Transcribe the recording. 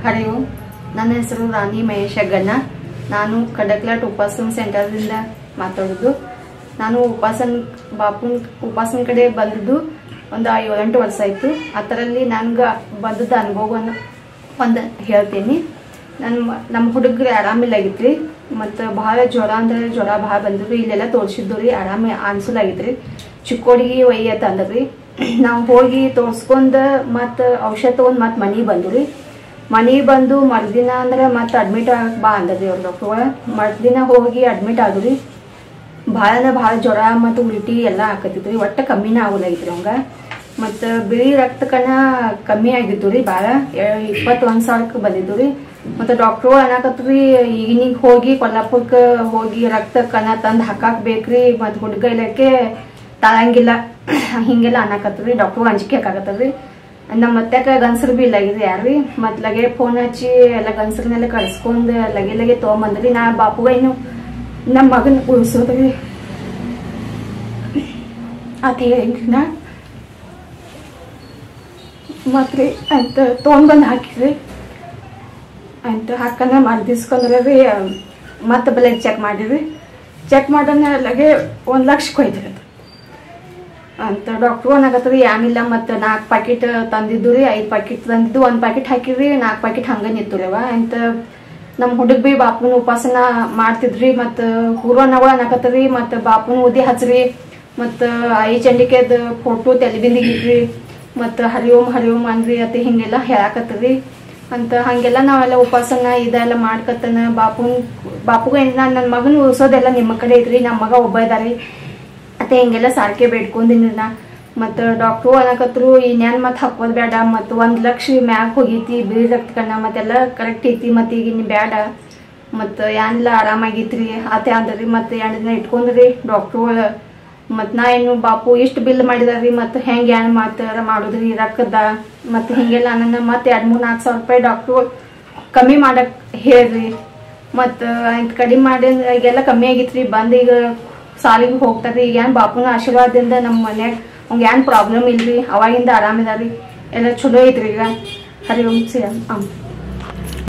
ಹರಿ ಓಂ. ನನ್ನ ಹೆಸರು ರಾಣಿ ಮಹೇಶ್ ಹೆಗ್ಗಣ್ಣ. ನಾನು ಕಡಕ್ಲಾಟ್ ಉಪಾಸನ ಸೆಂಟರ್ದಿಂದ ಮಾತಾಡೋದು. ನಾನು ಉಪಾಸನ ಕಡೆ ಬಂದಿದ್ದು ಒಂದು 7-8 ವರ್ಷ ಆಯಿತು. ಅದರಲ್ಲಿ ನನಗೆ ಬಂದದ ಅನುಭವವನ್ನು ಒಂದು ಹೇಳ್ತೀನಿ. ನಮ್ಮ ಹುಡುಗರು ಆರಾಮಿಲ್ಲಾಗಿತ್ತು ರೀ. ಮತ್ತು ಭಾಳ ಜ್ವರ ಅಂದರೆ ಜ್ವರ ಭಾಳ ಬಂದಿದ್ರು. ಇಲ್ಲೆಲ್ಲ ತೋರಿಸಿದ್ದು ರೀ, ಆರಾಮಿ ಅನ್ಸಲಾಗಿತ್ತು ರೀ. ಚಿಕ್ಕೋಡಿಗೆ ಒಯ್ಯತ್ತ ಅಂದ್ರಿ. ನಾವು ಹೋಗಿ ತೋರಿಸ್ಕೊಂಡು ಮತ್ತು ಔಷಧ ತೊಗೊಂಡು ಮತ್ತು ಮನೆಗೆ ಬಂದು ರೀ. ಮನೆಗೆ ಬಂದು ಮರುದಿನ ಅಂದ್ರೆ ಮತ್ತು ಅಡ್ಮಿಟ್ ಆಗಕ್ಕೆ ಬಾ ಅಂದ್ರಿ ಅವ್ರ ಡಾಕ್ಟ್ರು. ಮರುದಿನ ಹೋಗಿ ಅಡ್ಮಿಟ್ ಆದ್ರಿ. ಭಾಳ ಜ್ವರ ಮತ್ತು ಉಲ್ಟಿ ಎಲ್ಲ ಹಾಕತ್ತಿದ್ರಿ. ಒಟ್ಟು ಕಮ್ಮಿನೇ ಆಗೋಲಾಗಿತ್ತು ಅವಂಗೆ. ಮತ್ತು ಬಿಳಿ ರಕ್ತ ಕಣ ಕಮ್ಮಿ ಆಗಿತ್ತು ರೀ. ಭಾಳ 21,000ಕ್ಕೆ ಬಂದಿದ್ದು ರೀ. ಮತ್ತು ಡಾಕ್ಟ್ರು ಅನ್ನಕತ್ರಿ ಈಗಿನಿಗೆ ಹೋಗಿ ಕೊಲ್ಲಾಪುರಕ್ಕೆ ಹೋಗಿ ರಕ್ತ ಕಣ ತಂದು ಹಾಕಕ್ಕೆ ಬೇಕ್ರಿ. ಮತ್ತು ಹುಡುಗ ಇಲ್ಲಕ್ಕೆ ತಾಳಂಗಿಲ್ಲ ಹಿಂಗೆಲ್ಲ ಅನ್ನಕತ್ರಿ. ಡಾಕ್ಟ್ರು ಅಂಜಿಕೆ ಹಾಕಾಕತ್ತದ್ರಿ. ನಮ್ಮ ಮತ್ತ್ಯಾಕ ಗನ್ಸರು ಭೀ ಇಲ್ಲಾಗಿದ್ರಿ ಯಾರ್ರಿ. ಮತ್ತು ಲಗೆ ಫೋನ್ ಹಚ್ಚಿ ಎಲ್ಲ ಗನ್ಸರನ್ನೆಲ್ಲ ಕಳ್ಸ್ಕೊಂಡು ಲಗೆ ತೊಗೊಂಬಂದ್ರಿ. ನಾ ಬಾಪುಗ ಇನ್ನು ನಮ್ಮ ಮಗನ ಉಳಿಸೋದ್ರಿ ಅತಿ ಹೇಳಿನ ಮತ್ತು ಅಂತ ತೊಗೊಂಡ್ಬಂದು ಹಾಕಿರಿ. ಅಂತ ಹಾಕನ ಮರ್ದಿಸ್ಕೊಂಡ್ರಿ. ಮತ್ತು ಬ್ಲಡ್ ಚೆಕ್ ಮಾಡಿರಿ. ಚೆಕ್ ಮಾಡೋಣ ಲಗೆ 1 ಲಕ್ಷಕ್ಕೆ ಹೋಯ್ತು ಅಂತ ಡಾಕ್ಟ್ರು ಅನ್ನಕತ್ರಿ. ಏನಿಲ್ಲ ಮತ್ತು 4 ಪ್ಯಾಕೆಟ್ ತಂದಿದ್ದು ರೀ. 5 ಪ್ಯಾಕೆಟ್ ತಂದಿದ್ದು, 1 ಪ್ಯಾಕೆಟ್ ಹಾಕಿರಿ, 4 ಪ್ಯಾಕೆಟ್ ಹಂಗೆ ನಿಂತು ರೀ ಅವ. ಅಂತ ನಮ್ಮ ಹುಡುಗ ಭೀ ಬಾಪುನ ಉಪಾಸನ ಮಾಡ್ತಿದ್ರಿ. ಮತ್ತು ಪೂರ್ವನಗಳು ಅನ್ನಕತ್ರಿ. ಮತ್ತು ಬಾಪುನ ಉದಿ ಹಚ್ಚ್ರಿ. ಮತ್ತು ಐ ಚಂಡಿಕೆದ ಫೋಟೋ ತಲೆಬಿಂದಿಗೆ ಇಟ್ರಿ. ಮತ್ತು ಹರಿ ಓಂ ಅನ್ರಿ ಅತಿ ಹಿಂಗೆಲ್ಲ ಹೇಳಾಕತ್ರಿ. ಅಂತ ಹಾಗೆಲ್ಲ ನಾವೆಲ್ಲ ಉಪಾಸನ ಇದೆಲ್ಲ ಮಾಡ್ಕತ್ತನ ಬಾಪುಗ ನನ್ನ ಮಗನ ಉಳಿಸೋದೆಲ್ಲ ನಿಮ್ಮ ಕಡೆ ಐತ್ರಿ. ನಮ್ಮ ಮಗ ಒಬ್ಬ ಇದಾರಿ ಮತ್ತೆ ಹಿಂಗೆಲ್ಲ ಸಾರ್ಕೆ ಬೇಡ್ಕೊಂಡಿನಿ ನಾ. ಮತ್ತು ಡಾಕ್ಟ್ರು ಅನ್ನಕತ್ರು ಇನ್ನೇನು ಮತ್ತು ಹಾಕೋದು ಬೇಡ. ಮತ್ತು 1 ಲಕ್ಷ ಮ್ಯಾಗ ಹೋಗೈತಿ ಬಿಳಿ ರಕ್ತ ಕಣ ಮತ್ತೆಲ್ಲ ಕರೆಕ್ಟ್ ಐತಿ. ಮತ್ತು ಈಗ ಇನ್ನು ಬೇಡ ಮತ್ತು ಏನಿಲ್ಲ ಆರಾಮಾಗೈತ್ರಿ ಆತೆ ಅಂದ್ರಿ. ಮತ್ತು 2 ದಿನ ಇಟ್ಕೊಂಡ್ರಿ ಡಾಕ್ಟ್ರು. ಮತ್ತು ನಾ ಏನು ಬಾಪು ಇಷ್ಟು ಬಿಲ್ ಮಾಡಿದಾರಿ ಮತ್ತು ಹೆಂಗೆ ಏನು ಮಾಡೋದ್ರಿ ರೊಕ್ಕದ. ಮತ್ತು ಹಿಂಗೆಲ್ಲ ನನ್ನ ಮತ್ತು 2-3-4 ಸಾವಿರ ರೂಪಾಯಿ ಡಾಕ್ಟ್ರು ಕಮ್ಮಿ ಮಾಡಕ್ಕೆ ಹೇಳ್ರಿ. ಮತ್ತು ಆಯ್ತು ಕಡಿಮೆ ಮಾಡಿ ಈಗೆಲ್ಲ ಕಮ್ಮಿ ಆಗಿತ್ರಿ. ಬಂದು ಈಗ ಸಾಲಿಗೆ ಹೋಗ್ತಾರ್ರಿ. ಈಗ ಏನು ಬಾಪುನ ಆಶೀರ್ವಾದದಿಂದ ನಮ್ಮ ಮನ್ಯಾಗ ಅವ್ಗೆ ಏನು ಪ್ರಾಬ್ಲಮ್ ಇಲ್ರಿ. ಅವಾಗಿಂದ ಆರಾಮಿದಾರಿ. ಎಲ್ಲ ಚಲೋ ಐತ್ರಿ ಈಗ. ಹರಿ ಓಂ ಶ್ರೀ ರಾಮ್.